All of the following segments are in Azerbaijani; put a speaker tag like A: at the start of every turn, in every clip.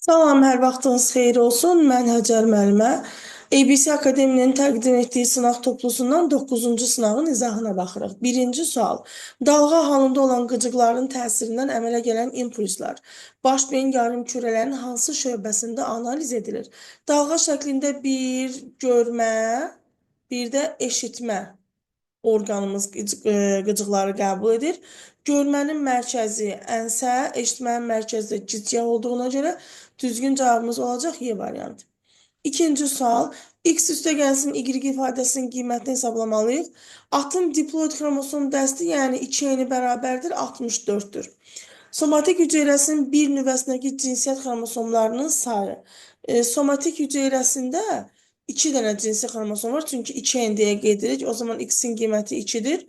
A: Salam, hər vaxtınız xeyir olsun. Mən Həcər müəllimə. ABC Akademiyinin təqdim etdiyi sınaq toplusundan 9-cu sınağın izahına baxırıq. Birinci sual. Dalğa halında olan qıcıqların təsirindən əmələ gələn impulslar baş beyin yarımkürələrin hansı şöbəsində analiz edilir? Dalğa şəklində bir görmə, bir də eşitmə orqanımız qıcıqları qəbul edir. Görmənin mərkəzi ənsə, eşitmənin mərkəzi də gicgah olduğuna görə düzgün cavabımız olacaq Y variantı. İkinci sual. X üstə gəlsin Y ifadəsinin qiymətini hesablamalıyıq. Atın diploid xromosom dəsti, yəni 2 bərabərdir 64-dür. Somatik hüceyrəsinin bir nüvəsindəki cinsiyyət xromosomlarının sayı. Somatik hüceyrəsində 2 dənə cinsi xromosom var, çünki 2 deyə qeyd edirik. O zaman X-in qiyməti 2-dir.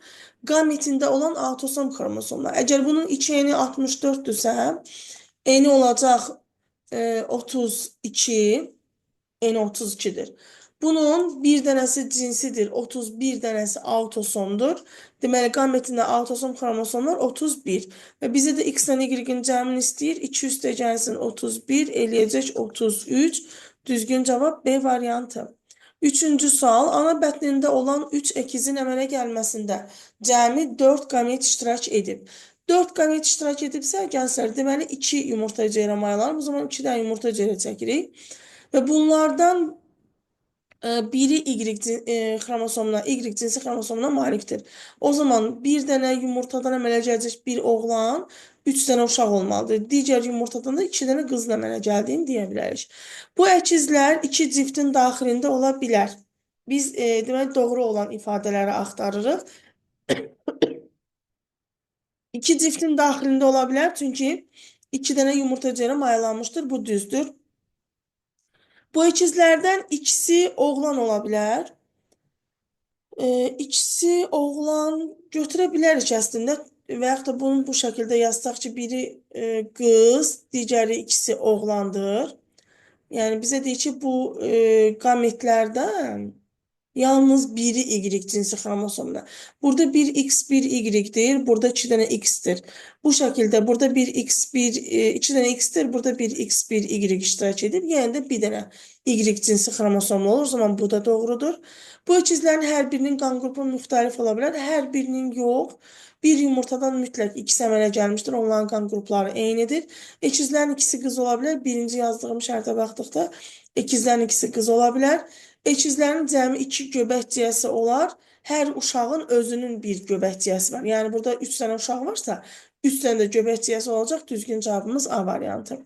A: Qametində olan autosom xromosomlar. Əgər bunun 2-ni 64-dürsə, eni olacaq 32, eni 32-dir. Bunun bir dənəsi cinsidir, 31 dənəsi autosomdur. Deməli, qametində autosom xromosomlar 31. Və bizə də X ilə Y-in cəmini istəyir. 2 üstə gəlsin 31, eləyəcək 33. Düzgün cavab B variantı. Üçüncü sual. Ana bətnində olan 3 əkizin əmələ gəlməsində cəmi 4 qamet iştirak edib. 4 qamet iştirak edibsə, gənclər, deməli 2 yumurta ceyra mayalanır. Bu zaman 2 dənə yumurta ceyra çəkirik. Və bunlardan biri Y cinsi xromosomuna malikdir. O zaman bir dənə yumurtadan əmələ gələcək bir oğlan, 3 dənə uşaq olmalıdır. Digər yumurtadan da 2 dənə qızın əmələ gəldiyini deyə bilərik. Bu əkizlər 2 ciftin daxilində ola bilər. Biz deməli doğru olan ifadələri axtarırıq. 2 ciftin daxilində ola bilər, çünki 2 dənə yumurta ceyra mayalanmışdır. Bu düzdür. Bu ikizlərdən ikisi oğlan ola bilər. İkisi oğlan götürə bilərik əslində və yaxud da bunu bu şəkildə yazsaq ki, biri qız, digəri ikisi oğlandır. Yəni bizə deyir ki, bu qametlərdən yalnız biri Y cinsi xromosomda. Burada bir X, bir Y-dir. Burada 2 dənə X-dir. Bu şəkildə burada bir X, 2 dənə X-dir. Burada bir X, bir Y iştirak edib. Yəni də bir dənə Y cinsi xromosomlu olur. O zaman bu da doğrudur. Bu ikizlərin hər birinin qan qrupu müxtəlif ola bilər. Hər birinin yox. Bir yumurtadan mütləq X əmələ gəlmişdir. Onların qan qrupları eynidir. İkizlərin ikisi qız ola bilər. Birinci yazdığım şərtə baxdıqda ikizlərin ikisi qız ola bilər. Əkizlərin cəmi 2 göbək ciyəsi olar. Hər uşağın özünün bir göbək ciyəsi var. Yəni burada 3 dənə uşaq varsa, 3 dənə də göbək ciyəsi olacaq. Düzgün cavabımız A variantı.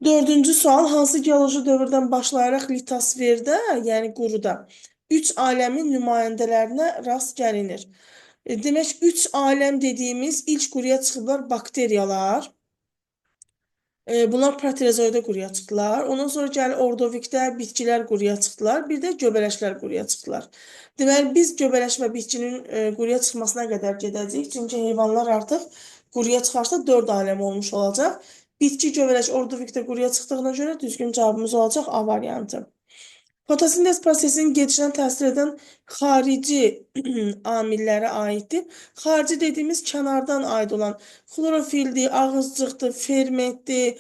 A: Dördüncü sual. Hansı geoloji dövrdən başlayaraq litosferdə, yəni quruda 3 aləmin nümayəndələrinə rast gəlinir? Demək, 3 aləm dediyimiz ilk quruya çıxıblar bakteriyalar. Bunlar proterozoida quruya çıxdılar. Ondan sonra gəlir ordovikdə bitkilər quruya çıxdılar. Bir də göbələşlər quruya çıxdılar. Deməli, biz göbələş və bitkinin quruya çıxmasına qədər gedəcəyik. Çünki heyvanlar artıq quruya çıxarsa 4 aləm olmuş olacaq. Bitki, göbələş, ordovikdə quruya çıxdığına görə düzgün cavabımız olacaq A variantı. Fotosintez prosesinin gedişinə təsir edən xarici amillərə aiddir. Xarici dediyimiz kənardan aid olan xlorofildir, ağızcıqdır, fermentdir,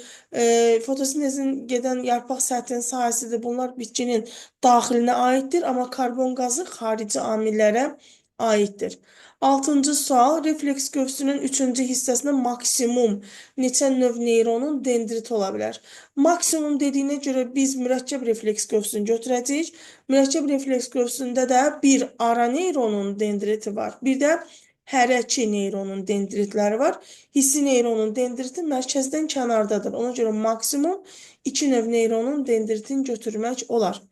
A: fotosintezin gedən yarpaq səthinin sahəsidir. Bunlar bitkinin daxilinə aiddir, amma karbon qazı xarici amillərə aiddir. 6-cı sual. Refleks qövsünün 3-cü hissəsində maksimum neçə növ neyronun dendriti ola bilər? Maksimum dediyinə görə biz mürəkkəb refleks qövsünü götürəcəyik. Mürəkkəb refleks qövsündə də bir ara neyronun dendriti var. Bir də hərəki neyronun dendritləri var. Hissi neyronun dendriti mərkəzdən kənardadır. Ona görə maksimum 2 növ neyronun dendritini götürmək olar.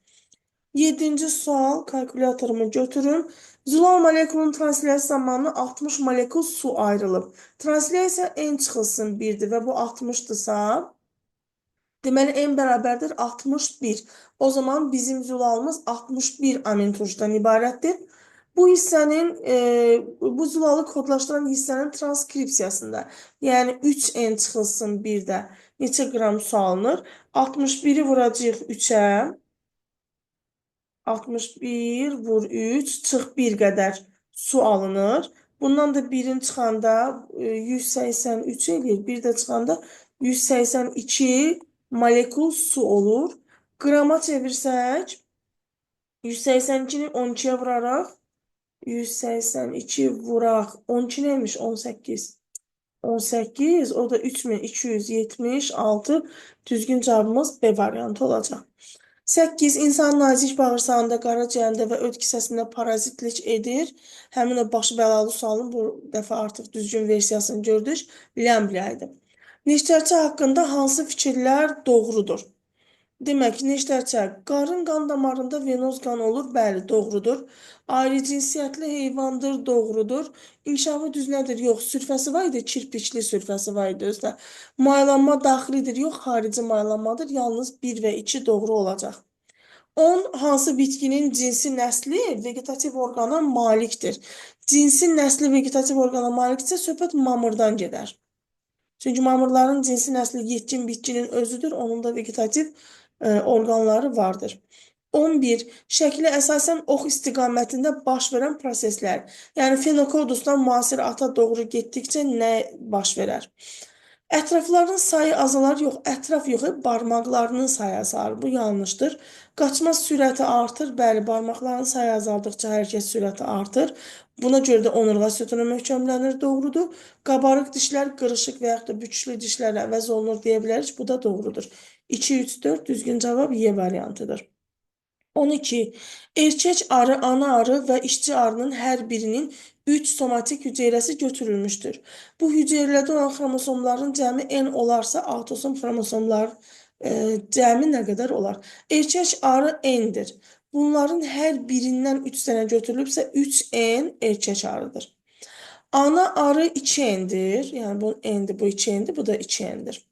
A: 7-ci sual. Kalkulatorumu götürün. Zülal molekulunun translyasiya zamanı 60 molekul su ayrılıb. Translyasiya n çıxılsın 1-dir və bu 60-dırsa, deməli, n bərabərdir 61. O zaman bizim zülalımız 61 amin turşudan ibarətdir. Bu hissənin, bu zülalı kodlaşdıran hissənin transkripsiyasında, yəni 3n çıxılsın 1-də neçə qram su alınır? 61-i vuracaq 3-ə, 61 vur 3, çıx 1 qədər su alınır. Bundan da 1-in çıxanda 183 eləyir. Bir də çıxanda 182 molekul su olur. Qrama çevirsək 182-ni 12-yə vuraraq 182 vuraq 12 neymiş? 18. 18, o da 3276. Düzgün cavabımız B variantı olacaq. 8. İnsanın nazik bağırsağında, qaraciyərində və öd kisəsində parazitlik edir. Həmin o başı bəlalı sualın bu dəfə artıq düzgün versiyasını gördük. Ləmblə idi. Neştərçi haqqında hansı fikirlər doğrudur? Demək, neştərçə, qarın qan damarında venoz qan olur, bəli, doğrudur. Ayrı cinsiyyətli heyvandır, doğrudur. İnkişafı düz nədir? Yox, sürfəsi var idi, kirpikli sürfəsi var idi özdə. Maylanma daxilidir, yox, xarici maylanmadır. Yalnız 1 və 2 doğru olacaq. 10. Hansı bitkinin cinsi nəsli vegetativ orqana malikdir? Cinsi nəsli vegetativ orqana malikdirsə, söhbət mamırdan gedər. Çünki mamırların cinsi nəsli yetkin bitkinin özüdür, onun da vegetativ orqanları vardır. 11. Şəklə əsasən ox istiqamətində baş verən proseslər. Yəni fenokodusdan müasir ata doğru getdikcə nə baş verər? Ətrafların sayı azalar, yox, ətraf yox, barmaqlarının sayı azalar. Bu yanlışdır. Qaçma sürəti artır. Bəli, barmaqların sayı azaldıqca hərəkət sürəti artır. Buna görə də onurğa sütunu möhkəmlənir, doğrudur. Qabarıq dişlər qırışıq və yaxud da bükülü dişlərlə əvəz olunur deyə bilərik. Bu da doğrudur. 2, 3, 4 düzgün cavab Y variantıdır. 12. Erkək arı, ana arı və işçi arının hər birinin 3 somatik hüceyrəsi götürülmüşdür. Bu hüceyrələrdə olan xromosomların cəmi N olarsa, autosom xromosomlar cəmi nə qədər olar? Erkək arı N-dir. Bunların hər birindən 3 dənə götürülübsə 3N erkək arıdır. Ana arı 2N'dir. Yəni bu N'dir, bu 2N'dir, bu da 2N'dir.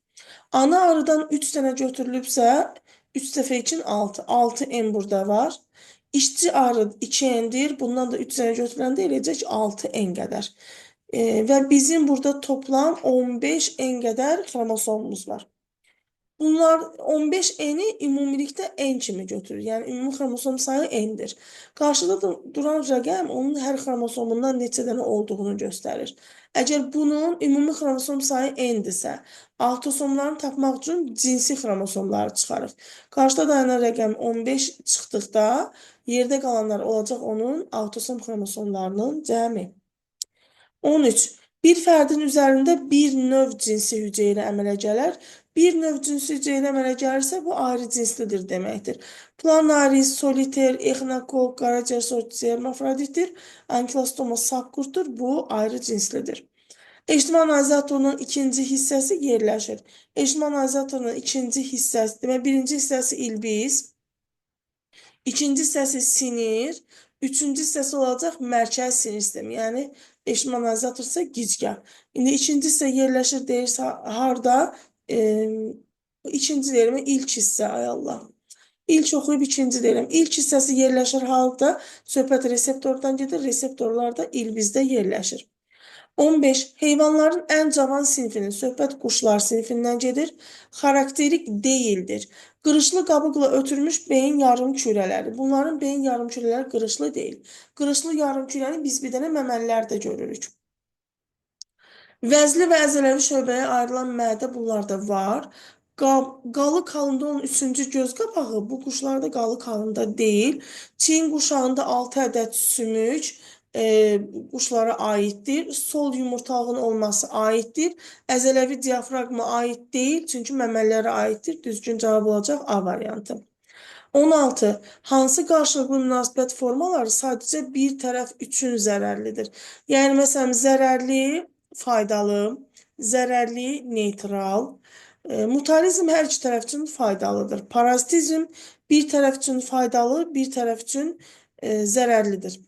A: Ana arıdan 3 dənə götürülübsə 3 dəfə 2 6. 6N burada var. İşçi arı 2N'dir. Bundan da 3 dənə götürüləndə eləyəcək 6N qədər. Və bizim burada toplam 15N qədər xromosomumuz var. Bunlar 15N'i ümumilikdə N kimi götürür. Yəni ümumi xromosom sayı N'dir. Qarşıda duran rəqəm onun hər xromosomundan neçə dənə olduğunu göstərir. Əgər bunun ümumi xromosom sayı N-dirsə, autosomlarını tapmaq üçün cinsi xromosomları çıxarıq. Qarşıda dayanan rəqəm 15 çıxdıqda yerdə qalanlar olacaq onun autosom xromosomlarının cəmi. 13. Bir fərdin üzərində bir növ cinsi hüceyrə əmələ gələr. Bir növ cinsi hüceyrə əmələ gəlirsə, bu ayrı cinslidir deməkdir. Planaris, soliter, exnakok, qaraciyər sortisi hermafroditdir. Ankilostoma subqurtdur. Bu ayrı cinslidir. Eşitmə analizatorunun ikinci hissəsi yerləşir. Eşitmə analizatorunun ikinci hissəsi, demək, birinci hissəsi ilbiz, ikinci hissəsi sinir, üçüncü hissəsi olacaq mərkəz sinir sistemi, yəni eşitmə analizator isə gicgah. İndi ikinci hissə yerləşir deyirsə, harda? İkinci deyirəm, ilk hissə, ay Allah. İlk oxuyub ikinci deyirəm. İlk hissəsi yerləşir halda, söhbət reseptordan gedir, reseptorlar da ilbizdə yerləşir. 15. Heyvanların ən cavan sinfinin, söhbət quşlar sinfindən gedir, xarakterik deyildir. Qırışlı qabıqla ötürmüş beyin yarım kürələri. Bunların beyin yarım kürələri qırışlı deyil. Qırışlı yarım kürəni biz bir dənə məməlilərdə görürük. Vəzli və əzələvi şöbəyə ayrılan mədə bunlarda var. Qalı qalında olan üçüncü göz qapağı bu quşlarda qalı qalında deyil. Çiyin quşağında 6 ədəd sümük quşlara aiddir. Sol yumurtalığın olması aiddir. Əzələvi diafraqma aid deyil, çünki məməlilərə aiddir. Düzgün cavab olacaq A variantı. 16. Hansı qarşılıqlı münasibət formaları sadəcə bir tərəf üçün zərərlidir? Yəni, məsələn, zərərli faydalı, zərərli neytral. Mutualizm hər iki tərəf üçün faydalıdır. Parazitizm bir tərəf üçün faydalı, bir tərəf üçün zərərlidir.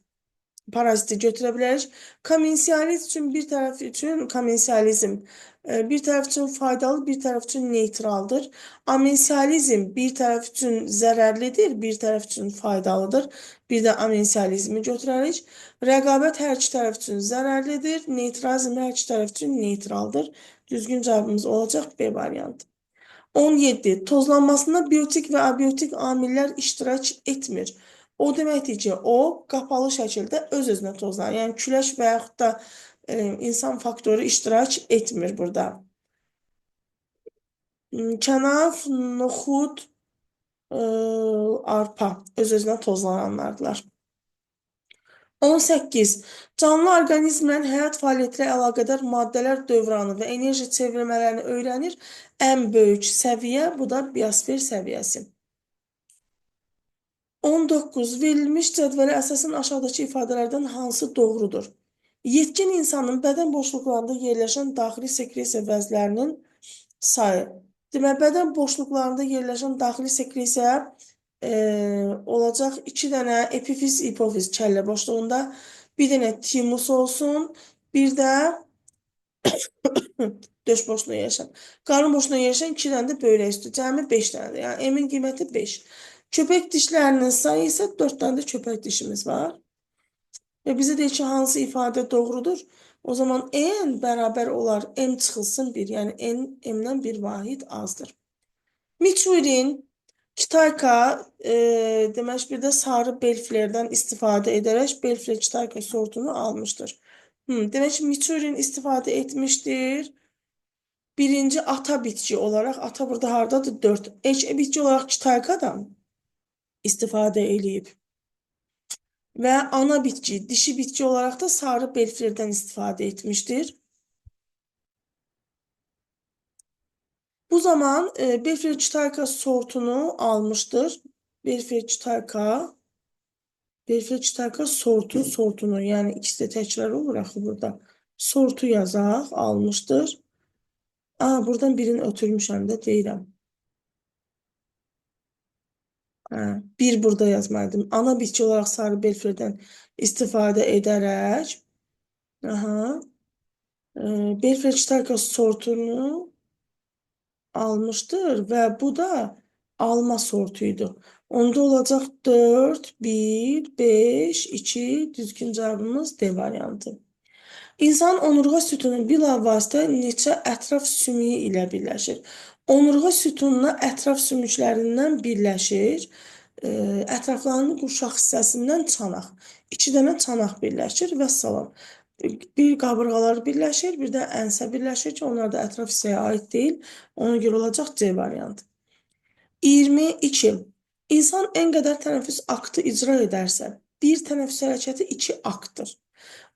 A: Paraziti götürə bilərik. Komensiyalizm üçün bir tərəf üçün komensiyalizm bir tərəf üçün faydalı, bir tərəf üçün neytraldır. Amensiyalizm bir tərəf üçün zərərlidir, bir tərəf üçün faydalıdır. Bir də amensiyalizmi götürərik. Rəqabət hər iki tərəf üçün zərərlidir, neytralizm hər iki tərəf üçün neytraldır. Düzgün cavabımız olacaq B variantı. 17. Tozlanmasında biotik və abiotik amillər iştirak etmir. O deməkdir ki, o qapalı şəkildə öz-özünə tozlanır. Yəni külək və yaxud da insan faktoru iştirak etmir burada. Kənaf, noxud, e, arpa öz-özünə tozlananlardılar. 18. Canlı orqanizmlərin həyat fəaliyyəti ilə əlaqədar maddələr dövranı və enerji çevrilmələrini öyrənir. Ən böyük səviyyə bu da biosfer səviyyəsi. 19. Verilmiş cədvələ əsasən aşağıdakı ifadələrdən hansı doğrudur? Yetkin insanın bədən boşluqlarında yerləşən daxili sekresiya vəzlərinin sayı. Demək, bədən boşluqlarında yerləşən daxili sekresiya olacaq 2 dənə epifiz, hipofiz kəllə boşluğunda, bir dənə timus olsun, bir də döş boşluğu yerləşən. Qarın boşluğuna yerləşən 2 dənə də böyrək üstü. Cəmi 5 dənədir. Yəni M-in qiyməti 5. Köpək dişlərinin sayı isə 4 dənə də köpək dişimiz var. Və bizə deyir ki, hansı ifadə doğrudur? O zaman n bərabər olar m çıxılsın 1. Yəni n m-dən bir vahid azdır. Miçurin, Kitayka, demək bir də sarı belflerdən istifadə edərək belfler Kitayka sortunu almışdır. Demək ki, Miçurin istifadə etmişdir. Birinci ata bitki olarak, ata burada hardadır? 4. Eşe bitki olarak Kitaykadan istifadə eləyib. Və ana bitki, dişi bitki olarak da sarı belflerdən istifadə etmişdir. Bu zaman belfler Kitayka sortunu almıştır. Belfler Kitayka sortunu, yani ikisi de təkrar olur axı burada. Sortu yazaq, almışdır. Buradan birini ötürmüşəm də, deyirəm. Bir burada yazmalıydım. Ana bitki olarak sarı belflerdən istifadə edərək belfler Kitayka sortunu almışdır və bu da alma sortuydu. Onda olacaq 4, 1, 5, 2, düzgün cavabımız D variantı. İnsan onurğa sütunun bilavasitə neçə ətraf sümüyü ilə birləşir? Onurğa sütununa ətraf sümüklərindən birləşir. Ətraflarının qurşaq hissəsindən çanaq. 2 dənə çanaq birləşir və salam. Bir qabırğalar birləşir, bir də ənsə birləşir ki, onlar da ətraf hissəyə aid deyil. Ona görə olacaq C variantı. 22. İnsan ən qədər tənəffüs aktı icra edərsə, bir tənəffüs hərəkəti 2 aktdır.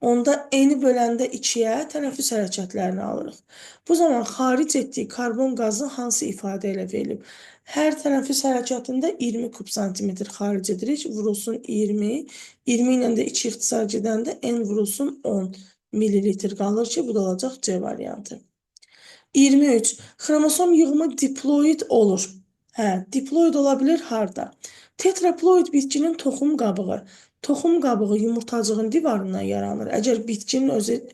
A: Onda eni böləndə 2-yə tənəffüs hərəkətlərini alırıq. Bu zaman xaric etdiyi karbon qazı hansı ifadə ilə verilib? Hər tənəffüs hərəkətində 20 kub santimetr xaric edirik. Vurulsun 20. 20 ilə də 2 ixtisar gedəndə n vurulsun 10 mililitr qalır ki, bu da olacaq C variantı. 23. Xromosom yığımı diploid olur. Diploid olabilir harda? Tetraploid bitkinin toxum qabığı. Toxum qabığı yumurtacığın divarından yaranır. Əgər bitkinin özü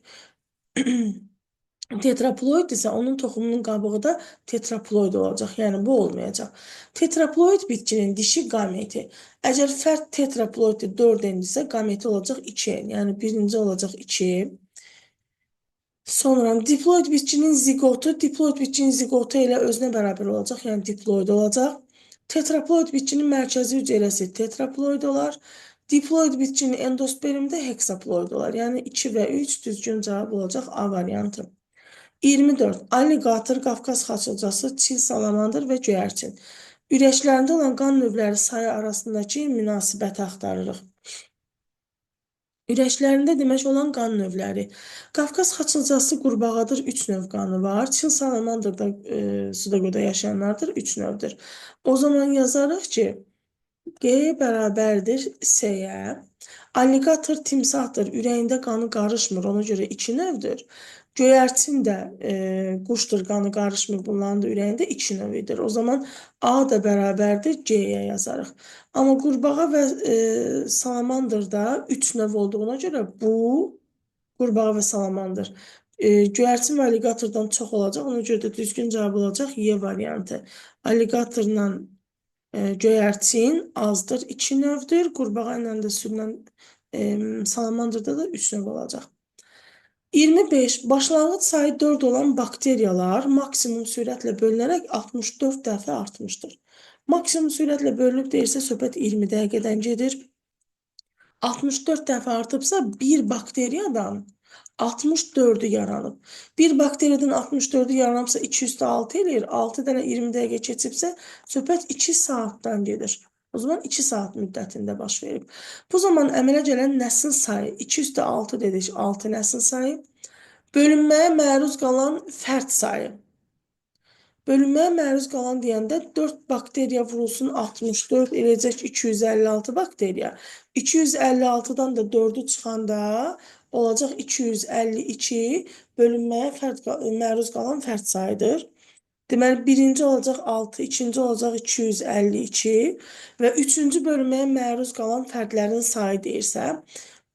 A: tetraploid isə onun toxumunun qabığı da tetraploid olacaq. Yəni bu olmayacaq. Tetraploid bitkinin dişi qameti. Əgər fərd tetraploiddir 4-endirsə qameti olacaq 2-en. Yəni birinci olacaq 2. Sonra diploid bitkinin zigotu, diploid bitkinin zigotu ilə özünə bərabər olacaq, yəni diploid olacaq. Tetraploid bitkinin mərkəzi hüceyrəsi tetraploid olar. Diploid bitkinin endospermdə heksaploid olar. Yəni 2 və 3 düzgün cavab olacaq A variantı. 24. Alligator, Qafqaz xaçılcası, çil salamandır və göyərçin. Ürəklərində olan qan növləri sayı arasındakı münasibəti axtarırıq. Ürəklərində demək olan qan növləri. Qafqaz xaçılcası qurbağadır, 3 növ qanı var. Çil salamandırda suda yaşayanlardır, 3 növdür. O zaman yazarıq ki, G bərabərdir S-yə. Alligator timsahdır, ürəyində qanı qarışmır, ona görə 2 növdür. Göyərçin də quşdur, qanı qarışmır, bunların da ürəyində 2 növüdür. O zaman A da bərabərdir C-yə yazarıq. Amma qurbağa və salamandırda 3 növ olduğuna görə bu qurbağa və salamandır. Göyərçin və alligatordan çox olacaq, ona görə də düzgün cavab olacaq Y variantı. Alligatorla göyərçin azdır, 2 növdür. Qurbağa ilə də sürünən salamandırda da 3 növ olacaq. 25. Başlanğıc sayı 4 olan bakteriyalar maksimum sürətlə bölünərək 64 dəfə artmışdır. Maksimum sürətlə bölünüb deyirsə, söhbət 20 dəqiqədən gedir. 64 dəfə artıbsa, bir bakteriyadan 64'ü yaranıb. Bir bakteriyadan 64'ü yaranıbsa 2 üstə 6 eləyir. 6 dənə 20 dəqiqə keçibsə, söhbət 2 saatdan gedir. O zaman 2 saat müddətində baş verib. Bu zaman əmələ gələn nəsil sayı 2 üstə 6 dedik, 6 nəsil sayı. Bölünməyə məruz qalan fərd sayı. Bölünməyə məruz qalan deyəndə 4 bakteriya vurulsun 64 eləcək 256 bakteriya. 256-dan da 4-ü çıxanda olacaq 252 bölünməyə məruz qalan fərd sayıdır. Deməli, birinci olacaq 6, ikinci olacaq 252 və üçüncü bölünməyə məruz qalan fərdlərin sayı deyirsə,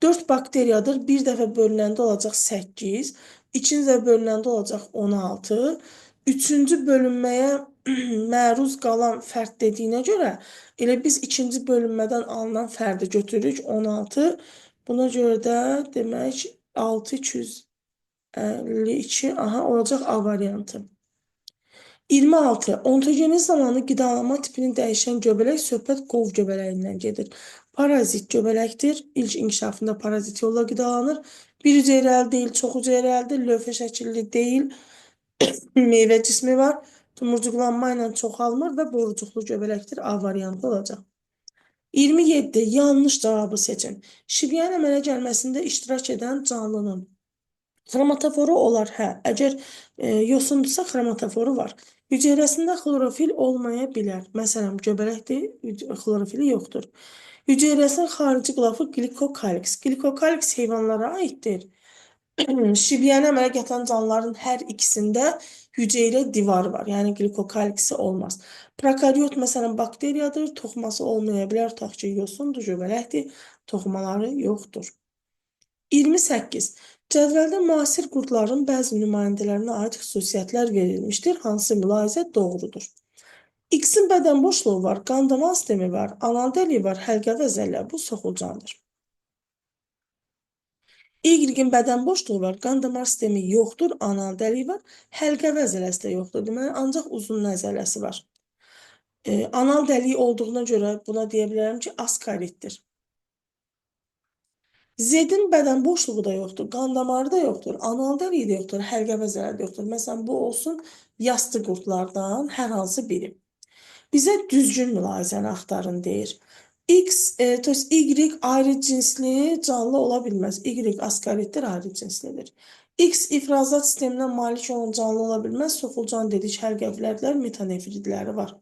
A: 4 bakteriyadır, bir dəfə bölünəndə olacaq 8, ikinci dəfə bölünəndə olacaq 16, üçüncü bölünməyə məruz qalan fərd dediyinə görə, elə biz ikinci bölünmədən alınan fərdi götürürük 16, buna görə də demək 6, 252, aha, olacaq A variantı. 26. Ontogeniz zamanı qidalanma tipini dəyişən göbələk söhbət qov göbələyindən gedir. Parazit göbələkdir. İlk inkişafında parazit yolla qidalanır. Bir hüceyrəli deyil, çox hüceyrəlidir. Lövhə şəkilli deyil. Meyvə cismi var. Tumurcuqlanma ilə çoxalmır və borucuqlu göbələkdir. A variantı olacaq. 27. Yanlış cavabı seçin. Şibyan əmələ gəlməsində iştirak edən canlının xromatoforu olar, hə. Əgər yosundursa xromatoforu var. Hüceyrəsində xlorofil olmaya bilər. Məsələn, göbələkdir, xlorofili yoxdur. Hüceyrəsinin xarici qılafı glikokaliks. Glikokaliks heyvanlara aiddir. Şibyəni əmələ gətirən canlıların hər ikisində hüceyrə divarı var. Yəni glikokaliksi olmaz. Prokaryot məsələn bakteriyadır, toxuması olmaya bilər, tutaq ki, yosundur, göbələkdir, toxumaları yoxdur. 28. Cədvəldə müasir qurdların bəzi nümayəndələrinə aid xüsusiyyətlər verilmişdir. Hansı mülahizə doğrudur? X-in bədən boşluğu var, qan damar sistemi var, anal dəliyi var, həlqə və zəllə. Bu soxulcandır. Y-in bədən boşluğu var, qan damar sistemi yoxdur, anal dəliyi var, həlqə və zələsi də yoxdur. Deməli, ancaq uzun nəzələsi var. Anal dəliyi olduğuna görə buna deyə bilərəm ki, askaritdir. Z-in bədən boşluğu da yoxdur, qan damarı da yoxdur, anal dəliyi də yoxdur, həlqə və zələ də yoxdur. Məsələn, bu olsun yastı qurdlardan hər hansı biri. Bizə düzgün mülahizəni axtarın deyir. Y ayrı cinsli canlı ola bilməz. Y askaritdir, ayrı cinslidir. X ifrazat sisteminə malik olan canlı ola bilməz. Soxulcan dedik, həlqəvlərlər, metanefridləri var.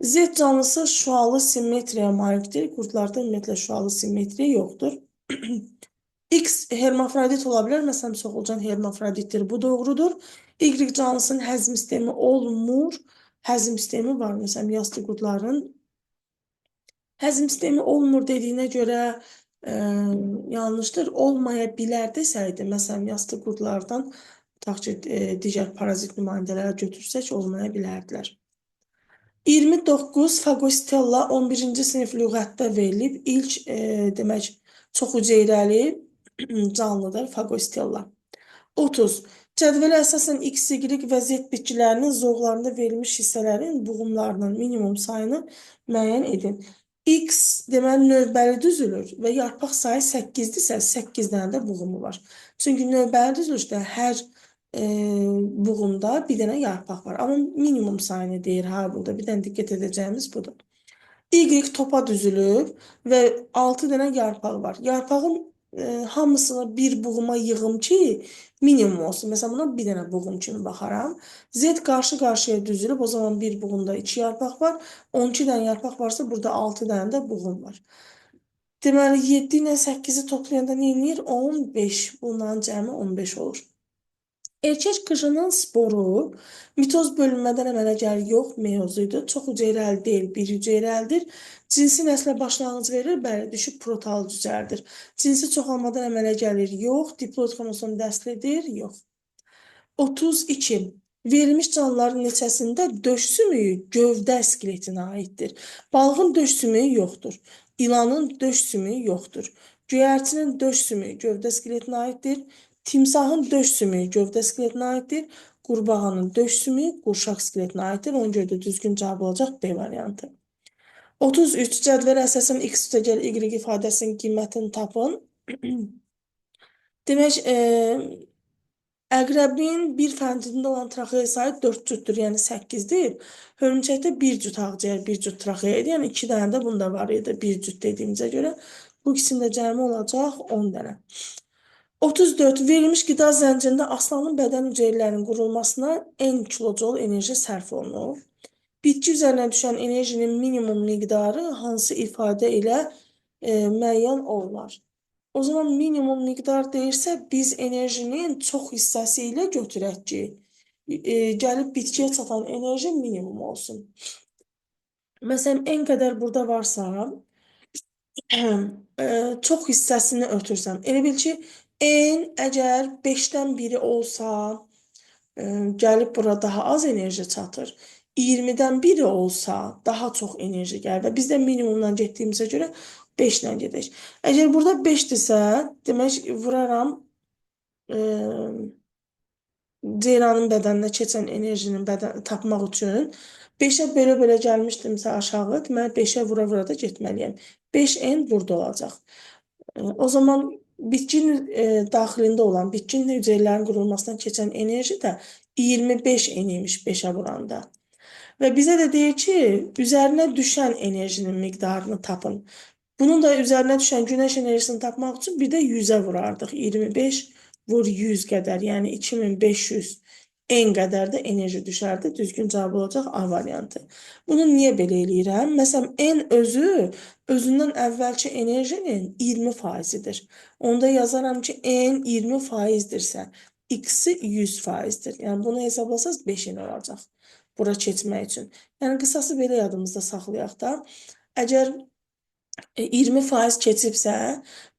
A: Z canlısı şüalı simmetriyaya malikdir. Qurdlarda ümumiyyətlə şüalı simmetriya yoxdur. X hermafrodit ola bilər. Məsələn, soxulcan hermafroditdir. Bu doğrudur. Y canlısının həzm sistemi olmur. Həzm sistemi var. Məsələn, yastı qurdların həzm sistemi olmur dediyinə görə yanlışdır. Olmaya bilər desəydi, məsələn, yastı qurdlardan tutaq ki, digər parazit nümayəndələri götürsək, olmaya bilərdilər. 29. Fagostella 11-ci sinif lüğətdə verilib. İlk, demək, çox hüceyrəli canlıdır, Fagostella. 30. Cədvələ əsasən X, Y və Z bitkilərinin zoğlarında verilmiş hissələrin buğumlarının minimum sayını müəyyən edin. X deməli növbəli düzülür və yarpaq sayı 8-dirsə, 8 dənə də buğumu var. Çünki növbəli düzülüşdə hər buğumda bir dənə yarpaq var. Amma minimum sayını deyir, ha, burada bir dənə diqqət edəcəyimiz budur. Y topa düzülür və 6 dənə yarpaq var. Yarpağın hamısını bir buğuma yığım ki, minimum olsun. Məsələn, buna bir dənə buğum kimi baxaram. Z qarşı-qarşıya düzülüb, o zaman bir buğumda 2 yarpaq var. 12 dənə yarpaq varsa, burada 6 dənə də buğum var. Deməli, 7 ilə 8-i toplayanda nə edir? 15. Bunların cəmi 15 olur. Erkək qıжının sporu mitoz bölünmədən əmələ gəlir, yox, meyozoidu, çox hüceyrəli deyil, bir hüceyrəlidir. Cinsi nəslə başlanğıc verir, bəli, düşüb protal düzəldir. Cinsi çoxalmadan əmələ gəlir, yox, diploid xromosom dəstlidir, yox. 32. Verilmiş canlıların neçəsində döş sümüyü gövdə skeletinə aiddir. Balığın döş sümüyü yoxdur. İlanın döş sümüyü yoxdur. Göyərçinin döş sümüyü gövdə skeletinə aiddir. Timsahın döş sümüyü gövdə skeletinə aiddir. Qurbağanın döş sümüyü qurşaq skeletinə aiddir. Ona görə də düzgün cavab olacaq B variantı. 33. Cədvələ əsasən X üstəgəl Y ifadəsinin qiymətini tapın. Demək, əqrəbin bir fəndində olan traxeya sayı 4 cütdür, yəni 8-dir. Hörümçəkdə bir cüt ağciyər, bir cüt traxeya idi. Yəni 2 dənə də bunda var idi, bir cüt dediyimizə görə. Bu ikisində cəmi olacaq 10 dənə. 34. Verilmiş qida zəncirində aslanın bədən hüceyrələrinin qurulmasına n kilojol enerji sərf olunur. Bitki üzərinə düşən enerjinin minimum miqdarı hansı ifadə ilə müəyyən olunar? O zaman minimum miqdar deyirsə, biz enerjinin çox hissəsi ilə götürək ki, gəlib bitkiyə çatan enerji minimum olsun. Məsələn, n qədər burada varsa, çox hissəsini ötürsəm. Elə bil ki, n əgər 5-dən biri olsa, gəlib bura daha az enerji çatır. 20-dən biri olsa, daha çox enerji gəlir və biz də minimumdan getdiyimizə görə 5 ilə gedək. Əgər burada 5-dirsə, demək vuraram ceyranın bədəninə keçən enerjinin tapmaq üçün 5-ə bölə-bölə gəlmişdimsə aşağı, deməli 5-ə vura-vura da getməliyəm. 5n burada olacaq. O zaman bitkinin daxilində olan, bitkinin hüceyrələrin qurulmasına keçən enerji də 25n imiş 5-ə vuranda. Və bizə də deyir ki, üzərinə düşən enerjinin miqdarını tapın. Bunun da üzərinə düşən günəş enerjisini tapmaq üçün bir də 100-ə vurardıq. 25 vur 100 qədər, yəni 2500 n qədər də enerji düşərdi. Düzgün cavab olacaq A variantı. Bunu niyə belə eləyirəm? Məsələn, n özündən əvvəlki enerjinin 20%-dir. Onda yazaram ki, n 20%-dirsə, x-i 100%-dir. Yəni bunu hesablasaz 5n olacaq. Bura keçmək üçün. Yəni qısası belə yadımızda saxlayaq da. Əgər 20% keçibsə,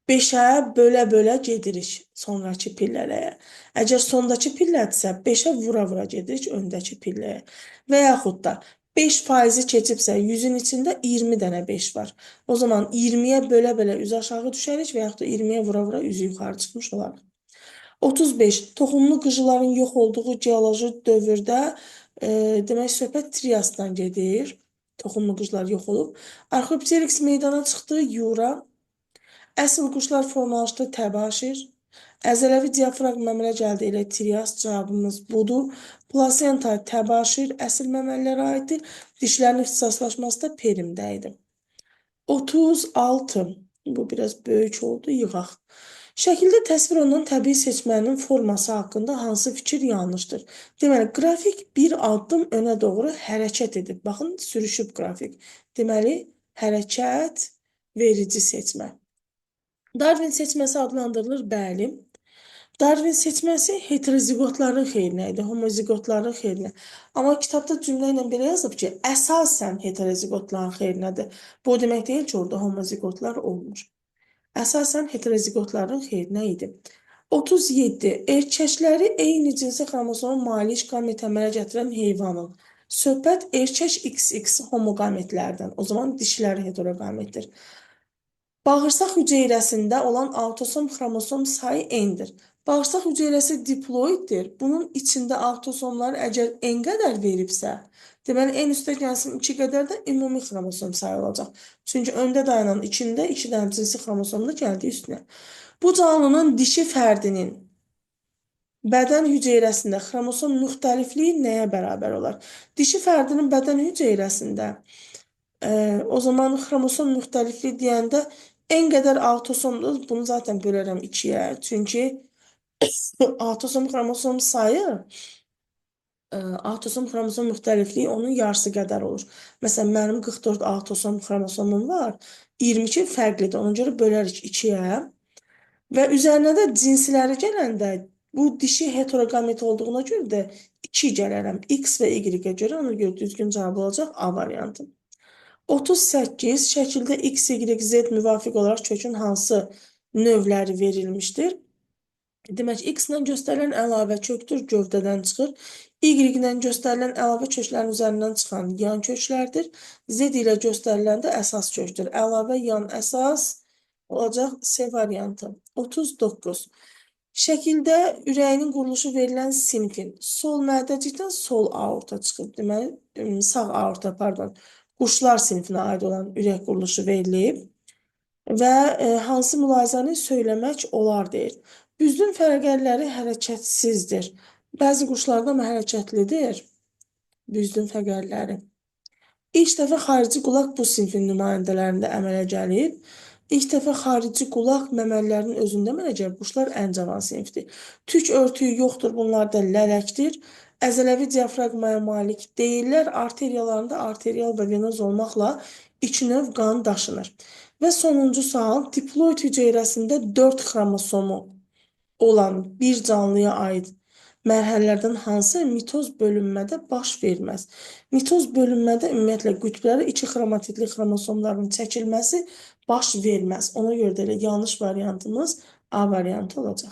A: 5-ə bölə-bölə gedirik sonrakı pillələrə. Əgər sondakı pillədirsə, 5-ə vura-vura gedirik öndəki pilləyə. Və yaxud da 5%-i keçibsə, 100-ün içində 20 dənə 5 var. O zaman 20-yə bölə-bölə üzü aşağı düşərik və yaxud da 20-yə vura-vura üzü yuxarı çıxmış olarıq. 35. Toxumlu qıcıların yox olduğu geoloji dövrdə demək söhbət Triasdan gedir. Toxumlu quşlar yox olub. Arxeopteryx meydana çıxdı, Yura. Əsl quşlar formalaşdı, Təbaşir. Əzələvi diafraqm məmələ gəldi, elə Trias cavabımız budur. Plasenta, Təbaşir əsl məməlilərə aiddir. Dişlərin ixtisaslaşması da Perimdə idi. 36. Bu biraz böyük oldu, yığaq. Şəkildə təsvir olunan təbii seçmənin forması haqqında hansı fikir yanlışdır? Deməli, qrafik bir addım önə doğru hərəkət edib. Baxın, sürüşüb qrafik. Deməli, hərəkət verici seçmə. Darwin seçməsi adlandırılır, bəli. Darwin seçməsi heterozigotların xeyrinə idi, homozigotların xeyrinə. Amma kitabda cümlə ilə belə yazıb ki, əsasən heterozigotların xeyrinədir. Bu demək deyil ki, orada homozigotlar olmur. Əsasən heterozigotların xeyrinə idi. 37. Erkəkləri eyni cinsi xromosoma malik qamet əmələ gətirən heyvanın. Söhbət erkək XX homoqametlərdən. O zaman dişiləri heteroqametdir. Bağırsaq hüceyrəsində olan autosom xromosom sayı n-dir. Bağırsaq hüceyrəsi diploiddir. Bunun içində autosomlar əgər n qədər veribsə, deməli, n üstə gəlsin 2 qədər də ümumi xromosom sayı olacaq. Çünki öndə dayanan içində 2 dənə cinsi xromosomda gəldi üstünə. Bu canlının dişi fərdinin bədən hüceyrəsində xromosom müxtəlifliyi nəyə bərabər olar? Dişi fərdinin bədən hüceyrəsində o zaman xromosom müxtəlifliyi deyəndə n qədər autosomdur. Bunu zaten bölərəm 2-yə. Çünki autosom xromosom sayı autosom xromosom müxtəlifliyi onun yarısı qədər olur. Məsələn, mənim 44 autosom xromosomum var, 22 fərqlidir. Ona görə bölərik 2-yə və üzərinə də cinsləri gələndə bu dişi heteroqamet olduğuna görə də 2 gələrəm. X və Y-ə görə, ona görə düzgün cavab olacaq A variantı. 38. Şəkildə X, Y, Z müvafiq olaraq kökün hansı növləri verilmişdir? Demək, X-lə göstərilən əlavə kökdür, gövdədən çıxır. Y-lə göstərilən əlavə köklərin üzərindən çıxan yan köklərdir. Z ilə göstərilən də əsas kökdür. Əlavə yan əsas olacaq C variantı. 39. Şəkildə ürəyinin quruluşu verilən sinfin sol mədəcikdən sol aorta çıxıb. Deməli, sağ aorta, pardon, quşlar sinfinə aid olan ürək quruluşu verilib və hansı mülahizəni söyləmək olar deyir. Büzdün fərəqərləri hərəkətsizdir. Bəzi quşlarda mı hərəkətlidir? Büzdün fəqərləri. İlk dəfə xarici qulaq bu sinfin nümayəndələrində əmələ gəlib. İlk dəfə xarici qulaq məməlilərin özündə əmələ gəlib. Quşlar ən cavan sinfdir. Tük örtüyü yoxdur, bunlarda lələkdir. Əzələvi diafraqmaya malik deyirlər. Arteriyalarında arterial və venoz olmaqla iki növ qan daşınır. Və sonuncu sual, diploid hüceyrəsində 4 xromosomu olan bir canlıya aid mərhələlərdən hansı mitoz bölünmədə baş verməz? Mitoz bölünmədə ümumiyyətlə qütbləri 2 xromatidli xromosomların çəkilməsi baş verməz. Ona görə də elə yanlış variantımız A variantı olacaq.